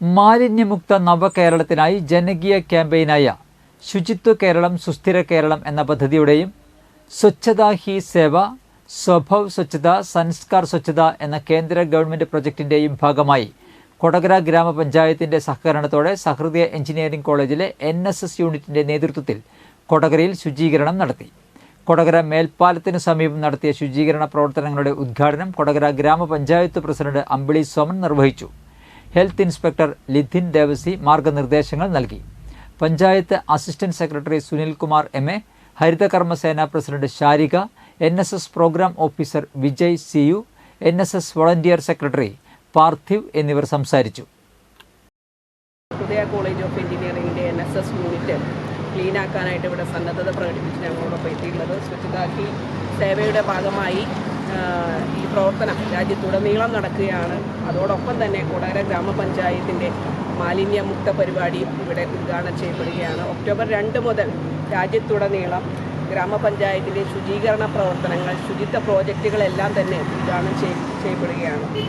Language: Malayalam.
മാലിന്യമുക്ത നവകേരളത്തിനായി ജനകീയ ക്യാമ്പയിനായ ശുചിത്വ കേരളം സുസ്ഥിര കേരളം എന്ന പദ്ധതിയുടെയും സ്വച്ഛതാ ഹി സേവ സ്വഭാവ് സ്വച്ഛത സംസ്കാർ സ്വച്ഛത എന്ന കേന്ദ്ര ഗവൺമെൻറ് പ്രൊജക്ടിൻ്റെയും ഭാഗമായി കൊടകര ഗ്രാമപഞ്ചായത്തിൻ്റെ സഹകരണത്തോടെ സഹൃദയ എഞ്ചിനീയറിംഗ് കോളേജിലെ NSS യൂണിറ്റിൻ്റെ നേതൃത്വത്തിൽ കൊടകരയിൽ ശുചീകരണം നടത്തി. കൊടകര മേൽപ്പാലത്തിനു സമീപം നടത്തിയ ശുചീകരണ പ്രവർത്തനങ്ങളുടെ ഉദ്ഘാടനം കൊടകര ഗ്രാമപഞ്ചായത്ത് പ്രസിഡന്റ് അമ്പിളി സോമൻ നിർവഹിച്ചു. ഹെൽത്ത് ഇൻസ്പെക്ടർ ലിഥിൻ ദേവസി മാർഗനിർദ്ദേശങ്ങൾ നൽകി. Panchayat assistant secretary Sunilkumar MA, Harithakarmasena president Sharika, NSS program officer Vijay CU, NSS volunteer secretary Parthiv എന്നിവർ സംസാരിച്ചു. ഹൃദയ കോളേജ് ഓഫ് എഞ്ചിനീയറിംഗിൻ്റെ NSS യൂണിറ്റ് ക്ലീനാക്കാനായിട്ട് ഇവിടെ സന്നദ്ധത പ്രകടിപ്പിച്ച് ഞങ്ങളോടൊപ്പം എത്തിയിട്ടുള്ളത്. സ്വച്ഛതാ ഹി സേവയുടെ ഭാഗമായി ഈ പ്രവർത്തനം രാജ്യത്തുടനീളം നടക്കുകയാണ്. അതോടൊപ്പം തന്നെ കൊടകര ഗ്രാമപഞ്ചായത്തിൻ്റെ മാലിന്യമുക്ത പരിപാടിയും ഇവിടെ ഉദ്ഘാടനം ചെയ്യപ്പെടുകയാണ്. ഒക്ടോബർ 2 മുതൽ രാജ്യത്തുടനീളം ഗ്രാമപഞ്ചായത്തിലെ ശുചീകരണ പ്രവർത്തനങ്ങൾ, ശുചിത്വ പ്രോജക്റ്റുകളെല്ലാം തന്നെ ഉദ്ഘാടനം ചെയ്യപ്പെടുകയാണ്.